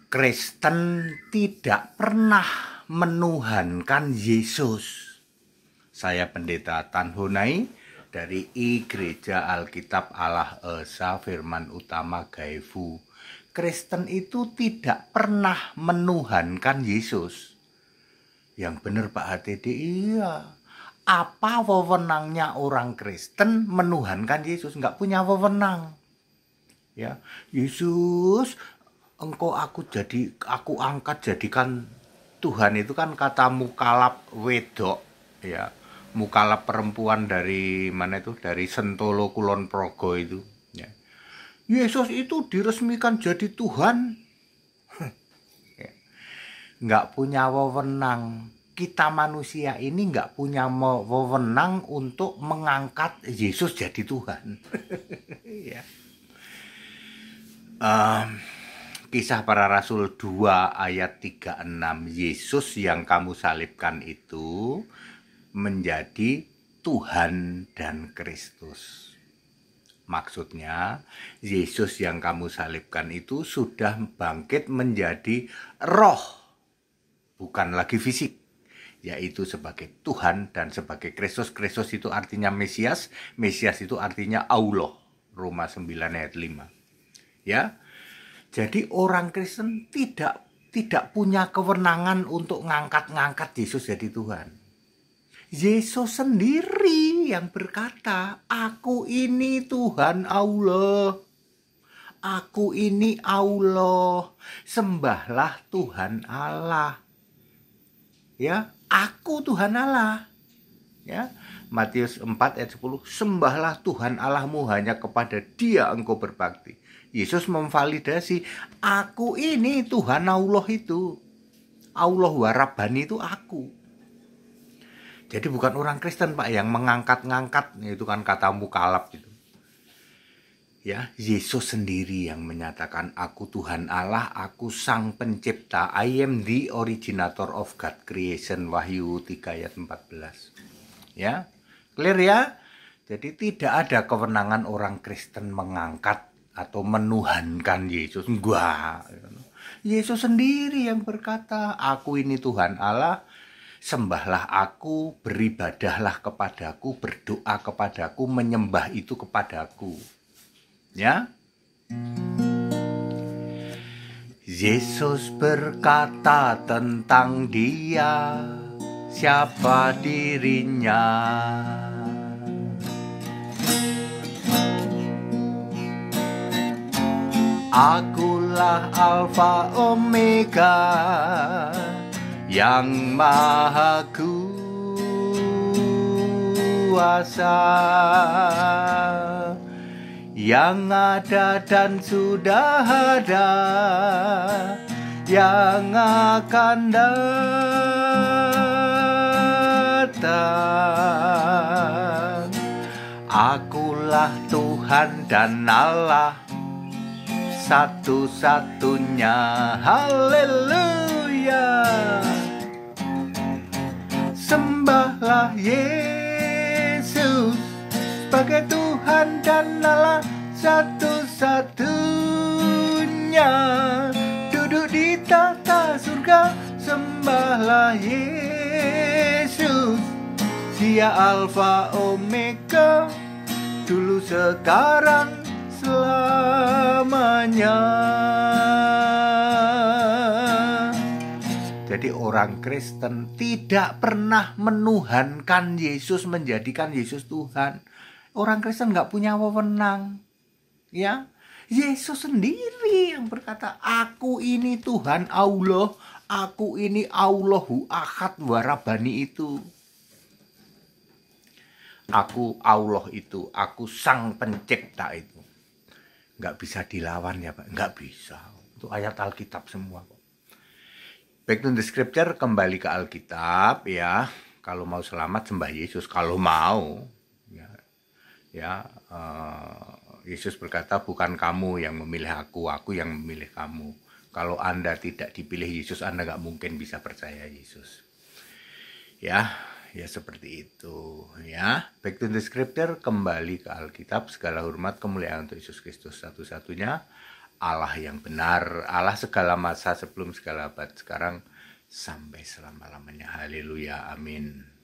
Kristen tidak pernah menuhankan Yesus. Saya Pendeta Tan Honai dari Gereja Alkitab Allah Esa Firman Utama Gaifu. Kristen itu tidak pernah menuhankan Yesus. Yang benar Pak HTD, iya. Apa wewenangnya orang Kristen menuhankan Yesus? Nggak punya wewenang. Ya, Yesus, engkau aku angkat jadikan Tuhan, itu kan kata mukalap wedok, ya. Mukalap perempuan dari mana itu? Dari Sentolo Kulon Progo itu, ya. Yesus itu diresmikan jadi Tuhan. Ya. Nggak punya wewenang. Kita manusia ini nggak punya wewenang untuk mengangkat Yesus jadi Tuhan. Ya. Kisah Para Rasul 2 ayat 36, Yesus yang kamu salibkan itu menjadi Tuhan dan Kristus. Maksudnya, Yesus yang kamu salibkan itu sudah bangkit menjadi roh, bukan lagi fisik, yaitu sebagai Tuhan dan sebagai Kristus. Kristus itu artinya Mesias, Mesias itu artinya Allah, Roma 9 ayat 5. Ya, jadi orang Kristen tidak punya kewenangan untuk ngangkat Yesus jadi Tuhan. Yesus sendiri yang berkata, aku ini Tuhan Allah. Aku ini Allah. Sembahlah Tuhan Allah. Ya, aku Tuhan Allah. Ya, Matius 4 ayat 10, sembahlah Tuhan Allahmu, hanya kepada Dia engkau berbakti. Yesus memvalidasi, aku ini Tuhan Allah itu. Allah Warabani itu aku. Jadi bukan orang Kristen Pak yang mengangkat-ngangkat, itu kan kata mukalap gitu. Ya, Yesus sendiri yang menyatakan, aku Tuhan Allah, aku Sang Pencipta, I am the originator of God creation, Wahyu 3 ayat 14. Ya, clear ya? Jadi tidak ada kewenangan orang Kristen mengangkat atau menuhankan Yesus. Enggak. Yesus sendiri yang berkata, aku ini Tuhan Allah, sembahlah aku, beribadahlah kepadaku, berdoa kepadaku, menyembah itu kepadaku. Ya. Yesus berkata tentang Dia, siapa dirinya. Akulah Alfa Omega, yang maha kuasa, yang ada dan sudah ada, yang akan datang. Akulah Tuhan dan Allah, satu-satunya. Haleluya. Sembahlah Yesus sebagai Tuhan dan Allah satu-satunya. Duduk di tahta surga, sembahlah Yesus. Dia Alfa Omega, dulu sekarang selamanya. Jadi orang Kristen tidak pernah menuhankan Yesus, menjadikan Yesus Tuhan. Orang Kristen nggak punya wewenang. Ya, Yesus sendiri yang berkata, aku ini Tuhan Allah, aku ini Allahu Ahad Warabani itu. Aku Allah itu, aku Sang Pencipta itu. Nggak bisa dilawan ya Pak, nggak bisa. Itu ayat Alkitab semua kok. Back to the scripture, kembali ke Alkitab ya. Kalau mau selamat sembah Yesus, kalau mau Yesus berkata, bukan kamu yang memilih aku yang memilih kamu. Kalau Anda tidak dipilih Yesus, Anda nggak mungkin bisa percaya Yesus. Ya seperti itu ya. Back to the scripture, kembali ke Alkitab. Segala hormat kemuliaan untuk Yesus Kristus satu-satunya. Allah yang benar, Allah segala masa sebelum segala abad, sekarang sampai selama-lamanya. Haleluya, amin.